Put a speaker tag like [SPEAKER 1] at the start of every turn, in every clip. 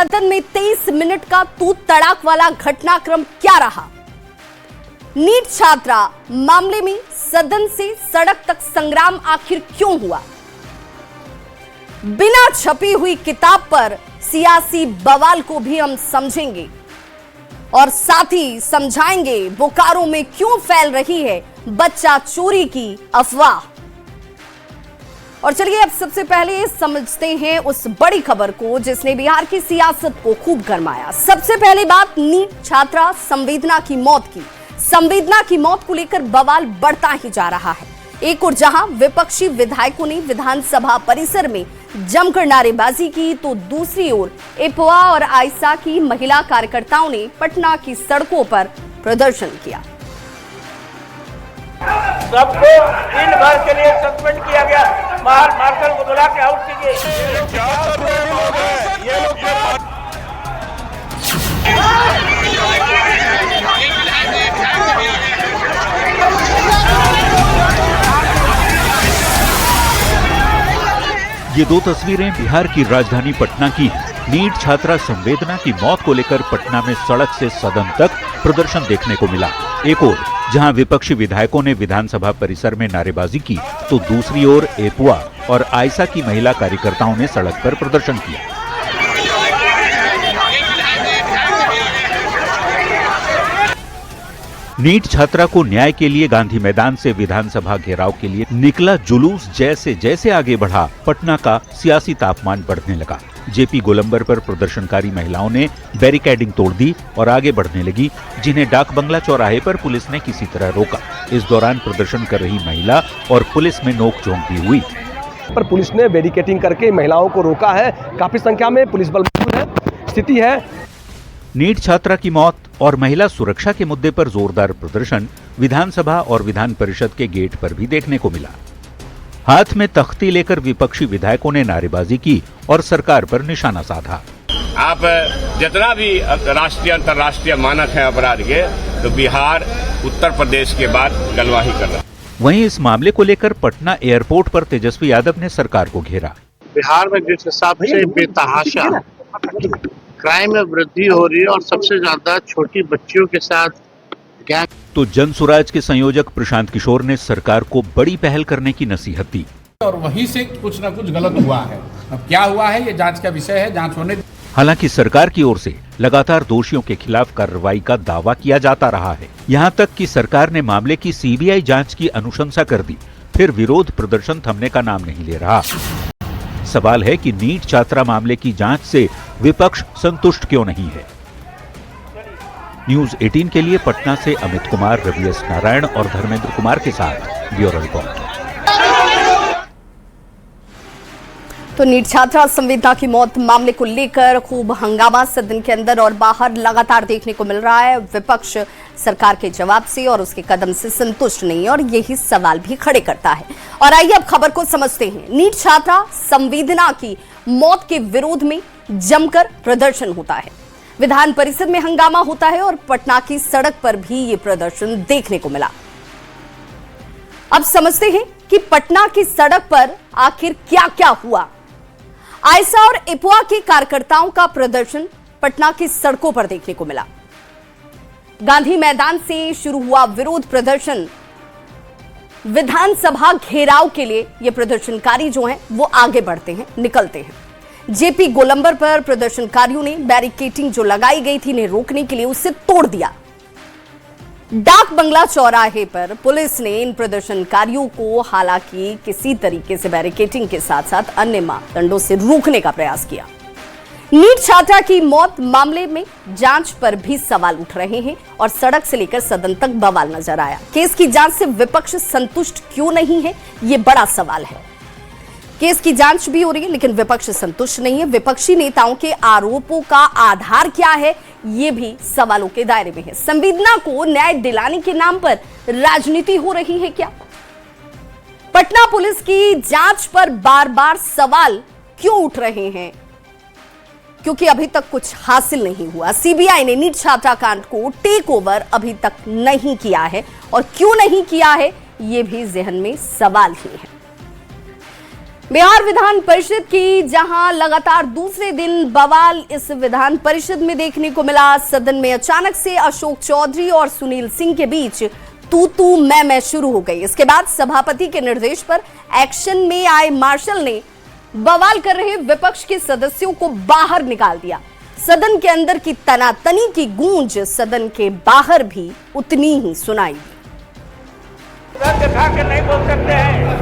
[SPEAKER 1] सदन में 23 मिनट का तू तड़ाक वाला घटनाक्रम क्या रहा? नीट छात्रा मामले में सदन से सड़क तक संग्राम आखिर क्यों हुआ? बिना छपी हुई किताब पर सियासी बवाल को भी हम समझेंगे और साथ ही समझाएंगे बोकारो में क्यों फैल रही है बच्चा चोरी की अफवाह। और चलिए अब सबसे पहले समझते हैं उस बड़ी खबर को जिसने बिहार की सियासत को खूब गरमाया। सबसे पहली बात, नीट छात्रा संवेदना की मौत की। संवेदना की मौत को लेकर बवाल बढ़ता ही जा रहा है। एक और जहां विपक्षी विधायकों ने विधानसभा परिसर में जमकर नारेबाजी की, तो दूसरी ओर इपवा और आयसा की महिला कार्यकर्ताओं ने पटना की सड़कों पर प्रदर्शन किया।
[SPEAKER 2] सबको दिन भर के लिए सस्पेंड किया गया। बाहर मार्शल को बुला के आउट कीजिए। क्या कर रहे हैं ये लोग?
[SPEAKER 3] ये दो तस्वीरें बिहार की राजधानी पटना की। नीट छात्रा संवेदना की मौत को लेकर पटना में सड़क से सदन तक प्रदर्शन देखने को मिला। एक ओर जहां विपक्षी विधायकों ने विधानसभा परिसर में नारेबाजी की, तो दूसरी ओर एपुआ और आयसा की महिला कार्यकर्ताओं ने सड़क पर प्रदर्शन किया। नीट छात्रा को न्याय के लिए गांधी मैदान से विधानसभा घेराव के लिए निकला जुलूस जैसे जैसे आगे बढ़ा, पटना का सियासी तापमान बढ़ने लगा। जेपी गोलंबर पर प्रदर्शनकारी महिलाओं ने बैरिकेडिंग तोड़ दी और आगे बढ़ने लगी, जिन्हें डाक बंगला चौराहे पर पुलिस ने किसी तरह रोका। इस दौरान प्रदर्शन कर रही महिला और पुलिस में नोकझोंक भी हुई।
[SPEAKER 4] पर पुलिस ने बैरिकेडिंग करके महिलाओं को रोका है। काफी संख्या में पुलिस बल मौजूद है। स्थिति है
[SPEAKER 3] नीट छात्रा की मौत और महिला सुरक्षा के मुद्दे पर जोरदार प्रदर्शन विधानसभा और विधान परिषद के गेट पर भी देखने को मिला। हाथ में तख्ती लेकर विपक्षी विधायकों ने नारेबाजी की और सरकार पर निशाना साधा।
[SPEAKER 5] आप जितना भी राष्ट्रीय अंतर्राष्ट्रीय मानक है अपराध के, तो बिहार उत्तर प्रदेश के बाद गलवाही कर रहा।
[SPEAKER 3] वहीं इस मामले को लेकर पटना एयरपोर्ट पर तेजस्वी यादव ने सरकार को घेरा।
[SPEAKER 6] बिहार में जिस हिसाब से बेतहाशा क्राइम में वृद्धि हो रही है और सबसे ज्यादा छोटी बच्चियों के साथ गैंग,
[SPEAKER 3] तो जन सुराज के संयोजक प्रशांत किशोर ने सरकार को बड़ी पहल करने की नसीहत दी।
[SPEAKER 7] और वहीं से कुछ न कुछ गलत हुआ है। अब क्या हुआ है ये जांच का विषय है, जांच होने।
[SPEAKER 3] हालांकि सरकार की ओर से लगातार दोषियों के खिलाफ कार्रवाई का दावा किया जाता रहा है। यहां तक कि सरकार ने मामले की सीबीआई जांच की अनुशंसा कर दी, फिर विरोध प्रदर्शन थमने का नाम नहीं ले रहा। सवाल है कि नीट छात्रा मामले की जांच से विपक्ष संतुष्ट क्यों नहीं है। न्यूज 18 के लिए पटना से अमित कुमार, रवि एस नारायण और धर्मेंद्र कुमार के साथ ब्यूरो रिपोर्ट।
[SPEAKER 1] तो नीट छात्रा संवेदना की मौत मामले को लेकर खूब हंगामा सदन के अंदर और बाहर लगातार देखने को मिल रहा है। विपक्ष सरकार के जवाब से और उसके कदम से संतुष्ट नहीं है और यही सवाल भी खड़े करता है। और आइए अब खबर को समझते हैं। नीट छात्रा संवेदना की मौत के विरोध में जमकर प्रदर्शन होता है, विधान परिषद में हंगामा होता है और पटना की सड़क पर भी ये प्रदर्शन देखने को मिला। अब समझते हैं कि पटना की सड़क पर आखिर क्या क्या हुआ। आयसा और इपवा के कार्यकर्ताओं का प्रदर्शन पटना की सड़कों पर देखने को मिला। गांधी मैदान से शुरू हुआ विरोध प्रदर्शन विधानसभा घेराव के लिए ये प्रदर्शनकारी जो हैं वो आगे बढ़ते हैं, निकलते हैं। जेपी गोलंबर पर प्रदर्शनकारियों ने बैरिकेडिंग जो लगाई गई थी इन्हें रोकने के लिए उसे तोड़ दिया। डाक बंगला चौराहे पर पुलिस ने इन प्रदर्शनकारियों को हालांकि किसी तरीके से बैरिकेडिंग के साथ साथ अन्य मापदंडों से रोकने का प्रयास किया। नीट छात्रा की मौत मामले में जांच पर भी सवाल उठ रहे हैं और सड़क से लेकर सदन तक बवाल नजर आया। केस की जांच से विपक्ष संतुष्ट क्यों नहीं है, ये बड़ा सवाल है। केस की जांच भी हो रही है लेकिन विपक्ष संतुष्ट नहीं है। विपक्षी नेताओं के आरोपों का आधार क्या है, ये भी सवालों के दायरे में है। संवेदना को न्याय दिलाने के नाम पर राजनीति हो रही है क्या? पटना पुलिस की जांच पर बार बार सवाल क्यों उठ रहे हैं? क्योंकि अभी तक कुछ हासिल नहीं हुआ। सीबीआई ने नीट छात्रा कांड को टेक ओवर अभी तक नहीं किया है और क्यों नहीं किया है, ये भी जहन में सवाल ही है। बिहार विधान परिषद की जहां लगातार दूसरे दिन बवाल इस विधान परिषद में देखने को मिला। सदन में अचानक से अशोक चौधरी और सुनील सिंह के बीच तू मैं शुरू हो गई। इसके बाद सभापति के निर्देश पर एक्शन में आए मार्शल ने बवाल कर रहे विपक्ष के सदस्यों को बाहर निकाल दिया। सदन के अंदर की तनातनी की गूंज सदन के बाहर भी उतनी ही सुनाई।
[SPEAKER 2] दिखा के नहीं बोल सकते हैं।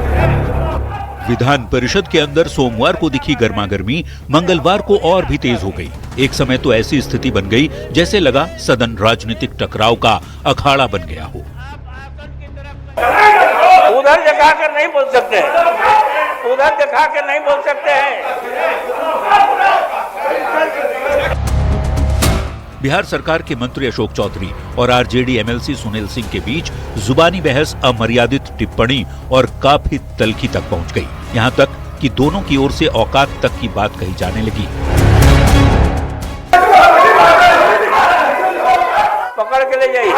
[SPEAKER 3] विधान परिषद के अंदर सोमवार को दिखी गर्मागर्मी मंगलवार को और भी तेज हो गई। एक समय तो ऐसी स्थिति बन गई जैसे लगा सदन राजनीतिक टकराव का अखाड़ा बन गया हो।
[SPEAKER 2] उधर दिखा कर नहीं बोल सकते, उधर दिखा कर नहीं बोल सकते हैं।
[SPEAKER 3] बिहार सरकार के मंत्री अशोक चौधरी और आरजेडी एमएलसी सुनील सिंह के बीच जुबानी बहस, अमर्यादित टिप्पणी और काफी तल्खी तक पहुंच गई। यहां तक कि दोनों की ओर से औकात तक की बात कही जाने लगी।
[SPEAKER 2] पकड़ के ले जाइए,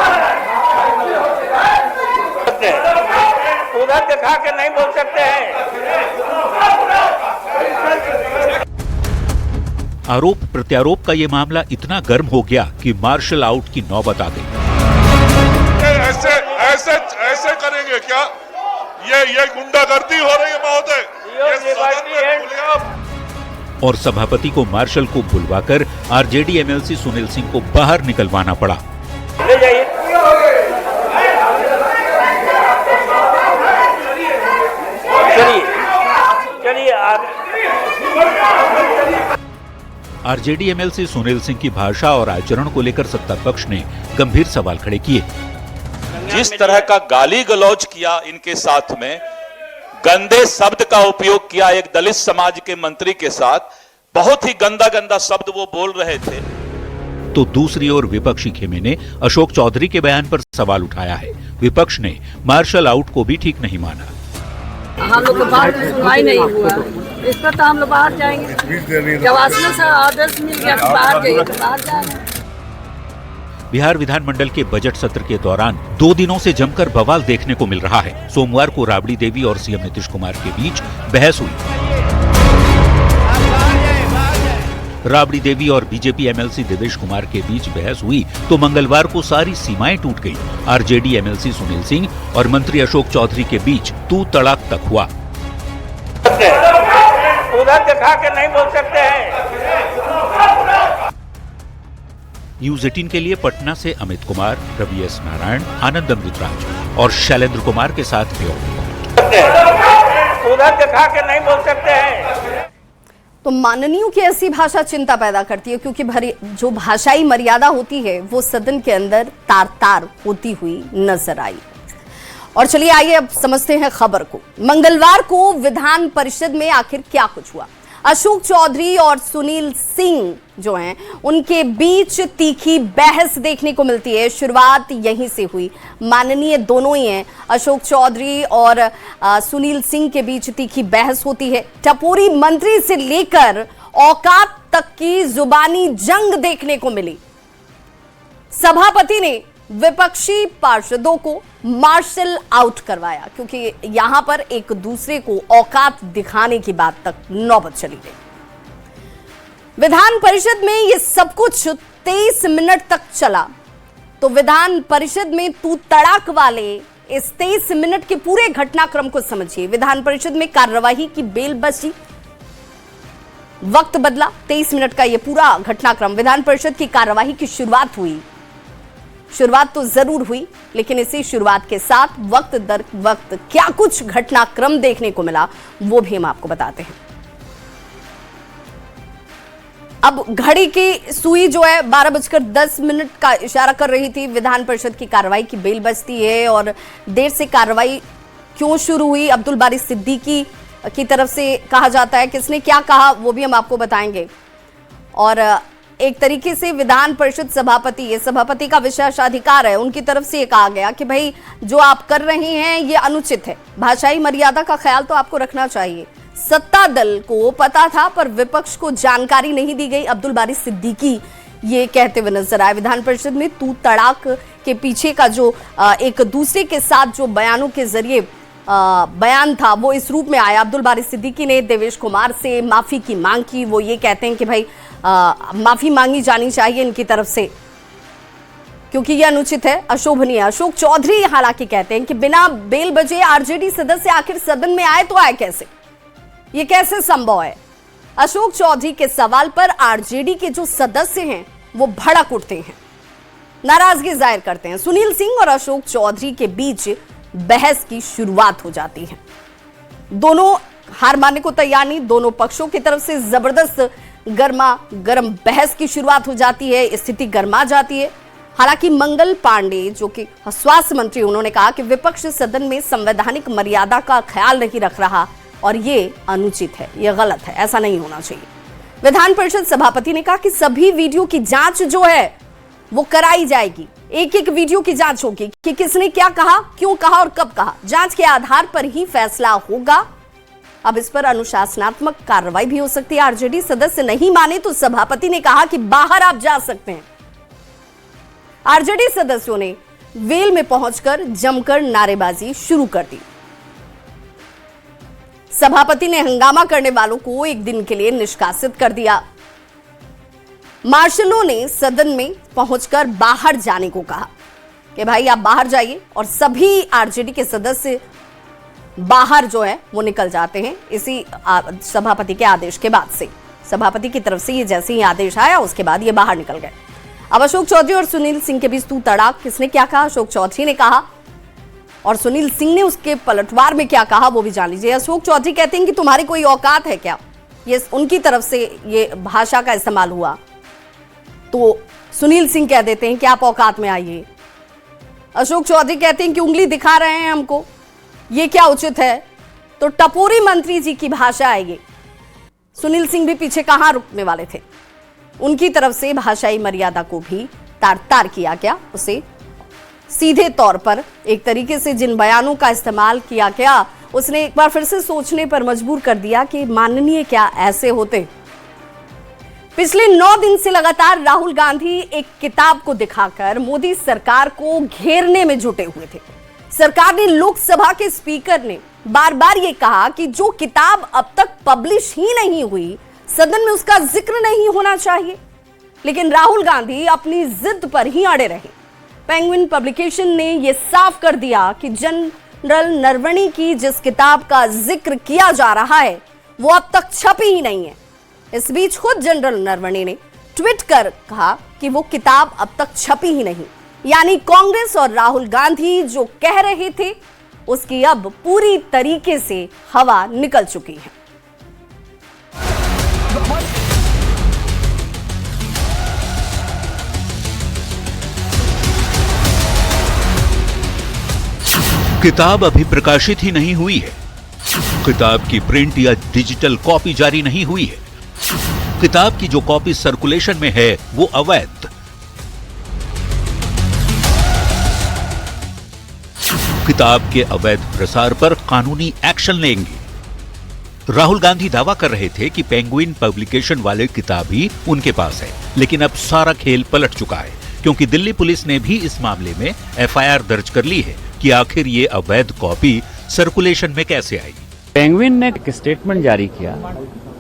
[SPEAKER 2] उधर दिखा के नहीं बोल सकते हैं।
[SPEAKER 3] आरोप प्रत्यारोप का ये मामला इतना गर्म हो गया कि मार्शल आउट की नौबत आ गई।
[SPEAKER 8] ऐसे ऐसे ऐसे करेंगे क्या? ये गुंडागर्दी हो रही है महोदय।
[SPEAKER 3] और सभापति को मार्शल को बुलवाकर आरजेडी एमएलसी सुनील सिंह को बाहर निकलवाना पड़ा।
[SPEAKER 2] ले जाइए। चलिए
[SPEAKER 3] आरजेडी एमएलसी सुनील सिंह की भाषा और आचरण को लेकर सत्ता पक्ष ने गंभीर सवाल खड़े किए।
[SPEAKER 9] जिस तरह का गाली गलौज किया, इनके साथ में गंदे शब्द का उपयोग किया, एक दलित समाज के मंत्री के साथ बहुत ही गंदा शब्द वो बोल रहे थे।
[SPEAKER 3] तो दूसरी ओर विपक्षी खेमे ने अशोक चौधरी के बयान पर सवाल उठाया है। विपक्ष ने मार्शल आउट को भी ठीक नहीं माना।
[SPEAKER 10] हम लोग को बाहर सुनवाई नहीं हुआ, इस पर तो हम लोग बाहर जाएंगे। जब आसमान से आदेश मिल गया बाहर जाइए तो बाहर जाएंगे।
[SPEAKER 3] बिहार विधानमंडल के बजट सत्र के दौरान 2 दिनों से जमकर बवाल देखने को मिल रहा है। सोमवार को राबड़ी देवी और सीएम नीतीश कुमार के बीच बहस हुई। राबड़ी देवी और बीजेपी एमएलसी देवेश कुमार के बीच बहस हुई तो मंगलवार को सारी सीमाएं टूट गई। आरजेडी एमएलसी सुनील सिंह और मंत्री अशोक चौधरी के बीच तू तड़ाक तक हुआ।
[SPEAKER 2] उधर दिखा के नहीं बोल सकते हैं।
[SPEAKER 3] न्यूज 18 के लिए पटना से अमित कुमार, रवि एस नारायण, आनंद अमृतराज और शैलेंद्र कुमार के साथ
[SPEAKER 2] उधर दिखा के नहीं बोल सकते हैं।
[SPEAKER 1] तो माननीयों की ऐसी भाषा चिंता पैदा करती है, क्योंकि जो भाषाई मर्यादा होती है वो सदन के अंदर तार तार होती हुई नजर आई। और चलिए आइए अब समझते हैं खबर को। मंगलवार को विधान परिषद में आखिर क्या कुछ हुआ। अशोक चौधरी और सुनील सिंह जो हैं उनके बीच तीखी बहस देखने को मिलती है। शुरुआत यहीं से हुई। माननीय दोनों ही हैं, अशोक चौधरी और सुनील सिंह के बीच तीखी बहस होती है। टपोरी मंत्री से लेकर औकात तक की जुबानी जंग देखने को मिली। सभापति ने विपक्षी पार्षदों को मार्शल आउट करवाया, क्योंकि यहां पर एक दूसरे को औकात दिखाने की बात तक नौबत चली गई। विधान परिषद में यह सब कुछ 23 मिनट तक चला। तो विधान परिषद में तू तड़ाक वाले इस 23 मिनट के पूरे घटनाक्रम को समझिए। विधान परिषद में कार्यवाही की बेल बजी, वक्त बदला। 23 मिनट का यह पूरा घटनाक्रम। विधान परिषद की कार्यवाही की शुरुआत हुई। शुरुआत तो जरूर हुई, लेकिन इसी शुरुआत के साथ वक्त दर वक्त क्या कुछ घटनाक्रम देखने को मिला वो भी हम आपको बताते हैं। अब घड़ी की सुई जो है 12:10 का इशारा कर रही थी। विधान परिषद की कार्रवाई की बेल बजती है और देर से कार्रवाई क्यों शुरू हुई, अब्दुल बारी सिद्दीकी की तरफ से कहा जाता है। किसने क्या कहा वो भी हम आपको बताएंगे। और एक तरीके से विधान परिषद सभापति, ये सभापति का विशेषाधिकार है, उनकी तरफ से ये कहा गया कि भाई जो आप कर रहे हैं ये अनुचित है। भाषाई मर्यादा का ख्याल तो आपको रखना चाहिए। सत्ता दल को पता था पर विपक्ष को जानकारी नहीं दी गई। अब्दुल बारी सिद्दीकी ये कहते हुए नजर आए। विधान परिषद में तू तड़ाक के पीछे का जो एक दूसरे के साथ जो बयानों के जरिए बयान था वो इस रूप में आया। अब्दुल बारी सिद्दीकी ने देवेश कुमार से माफी की मांग की। वो ये कहते हैं कि भाई माफी मांगी जानी चाहिए इनकी तरफ से, क्योंकि यह अनुचित है, अशोभनीय। अशोक चौधरी हालांकि कहते हैं कि बिना बेल बजे आरजेडी सदस्य आखिर सदन में आए तो आए कैसे, ये कैसे संभव है। अशोक चौधरी के सवाल पर आरजेडी के जो सदस्य हैं वो भड़क उठते हैं, नाराजगी जाहिर करते हैं। सुनील सिंह और अशोक चौधरी के बीच बहस की शुरुआत हो जाती है। दोनों हार मानने को तैयार नहीं, दोनों पक्षों की तरफ से जबरदस्त गर्म बहस की शुरुआत हो जाती है, स्थिति गर्मा जाती है। हालांकि मंगल पांडे जो कि स्वास्थ्य मंत्री, उन्होंने कहा कि विपक्ष सदन में संवैधानिक मर्यादा का ख्याल नहीं रख रहा और ये अनुचित है, ये गलत है, ऐसा नहीं होना चाहिए। विधान परिषद सभापति ने कहा कि सभी वीडियो की जांच जो है वो कराई जाएगी, एक एक वीडियो की जांच होगी कि किसने क्या कहा, क्यों कहा और कब कहा। जांच के आधार पर ही फैसला होगा। अब इस पर अनुशासनात्मक कार्रवाई भी हो सकती है। आरजेडी सदस्य नहीं माने तो सभापति ने कहा कि बाहर आप जा सकते हैं। आरजेडी सदस्यों ने वेल में पहुंचकर जमकर नारेबाजी शुरू कर दी। सभापति ने हंगामा करने वालों को एक दिन के लिए निष्कासित कर दिया। मार्शलों ने सदन में पहुंचकर बाहर जाने को कहा कि भाई आप बाहर जाइए, और सभी आरजेडी के सदस्य बाहर जो है वो निकल जाते हैं। इसी सभापति के आदेश के बाद से, सभापति की तरफ से ये जैसे ही आदेश आया उसके बाद ये बाहर निकल गए। अब अशोक चौधरी और सुनील सिंह के बीच तू तड़ाक, किसने क्या कहा, अशोक चौधरी ने कहा और सुनील सिंह ने उसके पलटवार में क्या कहा वो भी जान लीजिए। अशोक चौधरी कहते हैं कि तुम्हारी कोई औकात है क्या, ये उनकी तरफ से ये भाषा का इस्तेमाल हुआ। तो सुनील सिंह कह देते हैं कि आप औकात में आइए। अशोक चौधरी कहते हैं कि उंगली दिखा रहे हैं हमको, ये क्या उचित है। तो टपोरी मंत्री जी की भाषा है ये। सुनील सिंह भी पीछे कहां रुकने वाले थे, उनकी तरफ से भाषाई मर्यादा को भी तार तार किया गया। उसे सीधे तौर पर एक तरीके से जिन बयानों का इस्तेमाल किया गया उसने एक बार फिर से सोचने पर मजबूर कर दिया कि माननीय क्या ऐसे होते। पिछले 9 दिन से लगातार राहुल गांधी एक किताब को दिखाकर मोदी सरकार को घेरने में जुटे हुए थे। सरकार ने, लोकसभा के स्पीकर ने बार बार ये कहा कि जो किताब अब तक पब्लिश ही नहीं हुई, सदन में उसका जिक्र नहीं होना चाहिए। लेकिन राहुल गांधी अपनी जिद पर ही अड़े रहे। पेंगुइन पब्लिकेशन ने यह साफ कर दिया कि जनरल नरवणे की जिस किताब का जिक्र किया जा रहा है वो अब तक छपी ही नहीं है। इस बीच खुद जनरल नरवणे ने ट्वीट कर कहा कि वो किताब अब तक छपी ही नहीं, यानी कांग्रेस और राहुल गांधी जो कह रहे थे उसकी अब पूरी तरीके से हवा निकल चुकी है।
[SPEAKER 3] किताब अभी प्रकाशित ही नहीं हुई है। किताब की प्रिंट या डिजिटल कॉपी जारी नहीं हुई है। किताब की जो कॉपी सर्कुलेशन में है वो अवैध। किताब के अवैध प्रसार पर कानूनी एक्शन लेंगे। राहुल गांधी दावा कर रहे थे कि पेंगुइन पब्लिकेशन वाले किताब ही उनके पास है, लेकिन अब सारा खेल पलट चुका है, क्योंकि दिल्ली पुलिस ने भी इस मामले में एफआईआर दर्ज कर ली है कि आखिर ये अवैध कॉपी सर्कुलेशन में कैसे आई।
[SPEAKER 11] पेंगुइन ने एक स्टेटमेंट जारी किया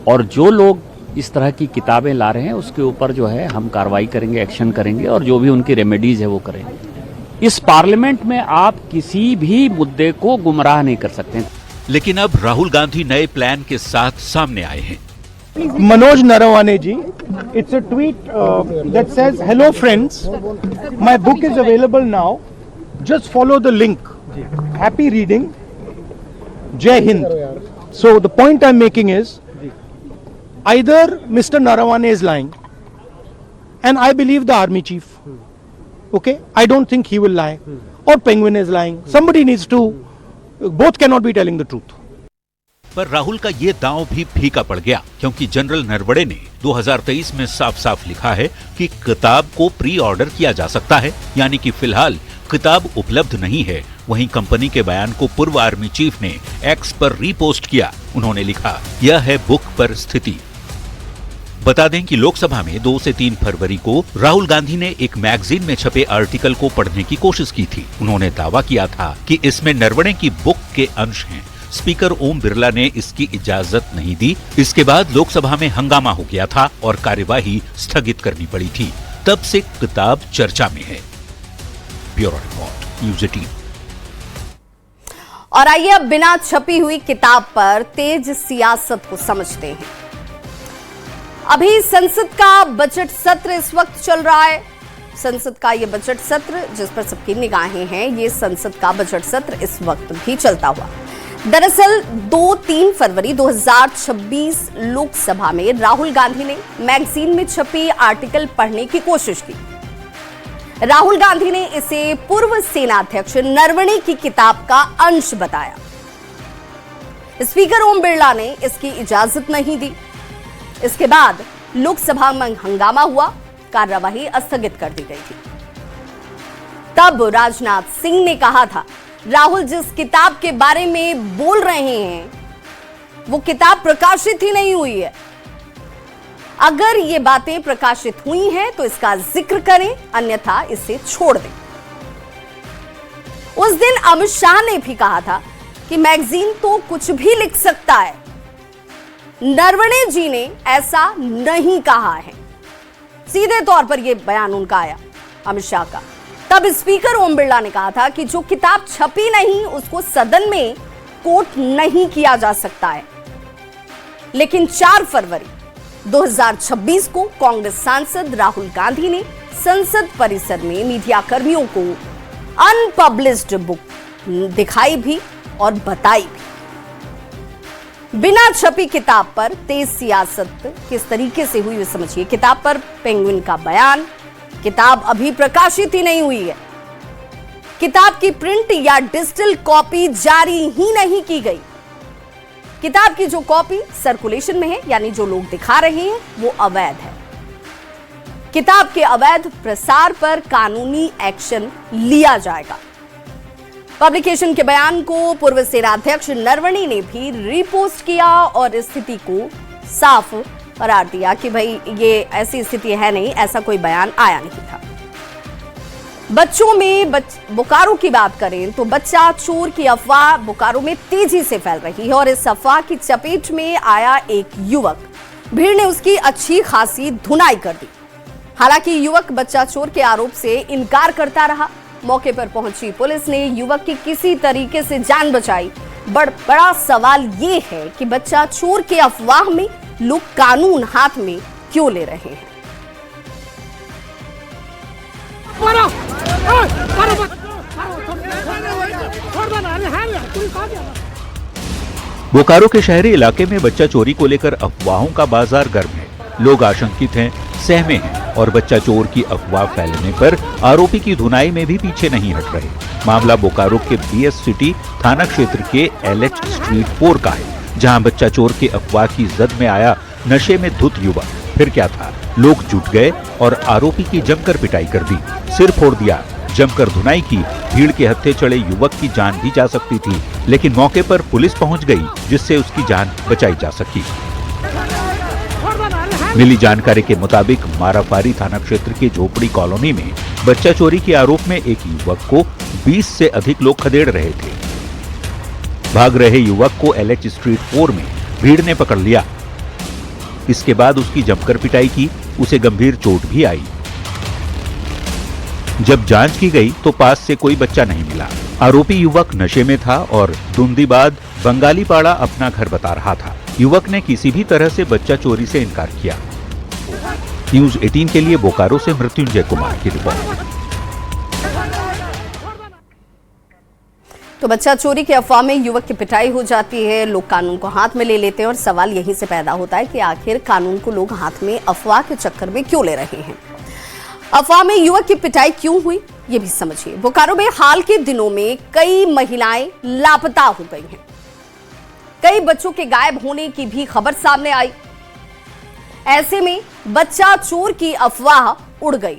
[SPEAKER 11] और जो लोग इस तरह की किताबें ला रहे हैं उसके ऊपर जो है हम कार्रवाई करेंगे, एक्शन करेंगे और जो भी उनकी रेमेडीज है वो करेंगे। इस पार्लियामेंट में आप किसी भी मुद्दे को गुमराह नहीं कर सकते।
[SPEAKER 3] लेकिन अब राहुल गांधी नए प्लान के साथ सामने आए हैं।
[SPEAKER 12] Manoj Narawane ji, it's a tweet that says, "Hello friends, my book is available now. Just follow the link. Happy reading. Jai Hind." So the point I'm making is, either Mr. Narawane is lying, and I believe the army chief. Okay, I don't think he will lie, or Penguin is lying. Somebody needs to. Both cannot be telling the truth.
[SPEAKER 3] पर राहुल का ये दांव भी फीका पड़ गया, क्योंकि general Naravane ने 2023 में साफ साफ लिखा है कि किताब को प्री ऑर्डर किया जा सकता है, यानी कि फिलहाल किताब उपलब्ध नहीं है। वहीं कंपनी के बयान को पूर्व आर्मी चीफ ने एक्स पर रीपोस्ट किया। उन्होंने लिखा, यह है बुक पर स्थिति। बता दें कि लोकसभा में 2 से 3 फरवरी को राहुल गांधी ने एक मैगजीन में छपे आर्टिकल को पढ़ने की कोशिश की थी। उन्होंने दावा किया था कि इसमें नरवणे की बुक के अंश हैं। स्पीकर ओम बिरला ने इसकी इजाजत नहीं दी। इसके बाद लोकसभा में हंगामा हो गया था और कार्यवाही स्थगित करनी पड़ी थी। तब से किताब चर्चा में है। Bureau report, news 18।
[SPEAKER 1] और आइए अब बिना छपी हुई किताब पर तेज सियासत को समझते हैं। अभी संसद का बजट सत्र इस वक्त चल रहा है। संसद का ये बजट सत्र जिस पर सबकी निगाहें हैं, ये संसद का बजट सत्र इस वक्त भी चलता हुआ। दरअसल 2-3 फरवरी 2026 लोकसभा में राहुल गांधी ने मैगजीन में छपी आर्टिकल पढ़ने की कोशिश की। राहुल गांधी ने इसे पूर्व सेनाध्यक्ष नरवणे की किताब का अंश बताया। स्पीकर ओम बिरला ने इसकी इजाजत नहीं दी। इसके बाद लोकसभा में हंगामा हुआ, कार्यवाही स्थगित कर दी गई थी। तब राजनाथ सिंह ने कहा था, राहुल जिस किताब के बारे में बोल रहे हैं वो किताब प्रकाशित ही नहीं हुई है। अगर ये बातें प्रकाशित हुई हैं तो इसका जिक्र करें, अन्यथा इसे छोड़ दें। उस दिन अमित शाह ने भी कहा था कि मैगजीन तो कुछ भी लिख सकता है। नरवणे जी ने ऐसा नहीं कहा है। सीधे तौर पर यह बयान उनका आया, अमित शाह का। तब स्पीकर ओम बिरला ने कहा था कि जो किताब छपी नहीं उसको सदन में कोट नहीं किया जा सकता है। लेकिन 4 फरवरी 2026 को कांग्रेस सांसद राहुल गांधी ने संसद परिसर में मीडिया कर्मियों को अनपब्लिश्ड बुक दिखाई भी और बताई भी। बिना छपी किताब पर तेज सियासत किस तरीके से हुई समझिए। किताब पर पेंगुइन का बयान, किताब अभी प्रकाशित ही नहीं हुई है। किताब की प्रिंट या डिजिटल कॉपी जारी ही नहीं की गई। किताब की जो कॉपी सर्कुलेशन में है, यानी जो लोग दिखा रहे हैं, वो अवैध है। किताब के अवैध प्रसार पर कानूनी एक्शन लिया जाएगा। पब्लिकेशन के बयान को पूर्व सेनाध्यक्ष नरवणे ने भी रीपोस्ट किया और स्थिति को साफ करार दिया कि भाई ये ऐसी स्थिति है नहीं, ऐसा कोई बयान आया नहीं था। बच्चों में बोकारो की बात करें तो बच्चा चोर की अफवाह बोकारो में तेजी से फैल रही है और इस अफवाह की चपेट में आया एक युवक। भीड़ ने उसकी अच्छी खासी धुनाई कर दी। हालांकि युवक बच्चा चोर के आरोप से इनकार करता रहा। मौके पर पहुंची पुलिस ने युवक की किसी तरीके से जान बचाई। बड़ा सवाल ये है कि बच्चा चोर के अफवाह में लोग कानून हाथ में क्यों ले रहे हैं।
[SPEAKER 3] बोकारो के शहरी इलाके में बच्चा चोरी को लेकर अफवाहों का बाजार गर्म है। लोग आशंकित हैं, सहमे हैं और बच्चा चोर की अफवाह फैलने पर आरोपी की धुनाई में भी पीछे नहीं हट रहे। मामला बोकारो के बीएस सिटी थाना क्षेत्र के LH स्ट्रीट 4 का है, जहां बच्चा चोर के अफवाह की जद में आया नशे में धुत युवक। फिर क्या था, लोग जुट गए और आरोपी की जमकर पिटाई कर दी, सिर फोड़ दिया, जमकर धुनाई की। भीड़ के हत्थे चढ़े युवक की जान भी जा सकती थी, लेकिन मौके पर पुलिस पहुंच गई, जिससे उसकी जान बचाई जा सकी। मिली जानकारी के मुताबिक मारापारी थाना क्षेत्र के झोपड़ी कॉलोनी में बच्चा चोरी के आरोप में एक युवक को 20 से अधिक लोग खदेड़ रहे थे। भाग रहे युवक को LH स्ट्रीट 4 में भीड़ ने पकड़ लिया। इसके बाद उसकी जमकर पिटाई की, उसे गंभीर चोट भी आई। जब जांच की गई तो पास से कोई बच्चा नहीं मिला। आरोपी युवक नशे में था और धुंधीबाद बंगालीपाड़ा अपना घर बता रहा था। युवक ने किसी भी तरह से बच्चा चोरी से इनकार किया। न्यूज़ 18 के लिए बोकारो से मृत्युंजय कुमार की रिपोर्ट।
[SPEAKER 1] तो बच्चा चोरी की अफवाह में युवक की पिटाई हो जाती है, लोग कानून को हाथ में ले लेते हैं और सवाल यहीं से पैदा होता है कि आखिर कानून को लोग हाथ में अफवाह के चक्कर में क्यों ले रहे हैं। अफवाह में युवक की पिटाई क्यों हुई, ये भी समझिए। बोकारो में हाल के दिनों में कई महिलाएं लापता हो गई हैं। कई बच्चों के गायब होने की भी खबर सामने आई। ऐसे में बच्चा चोर की अफवाह उड़ गई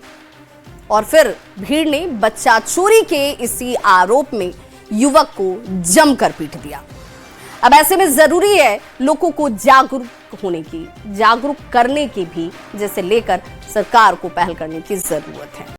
[SPEAKER 1] और फिर भीड़ ने बच्चा चोरी के इसी आरोप में युवक को जमकर पीट दिया। अब ऐसे में जरूरी है लोगों को जागरूक होने की, जागरूक करने की भी, जिसे लेकर सरकार को पहल करने की जरूरत है।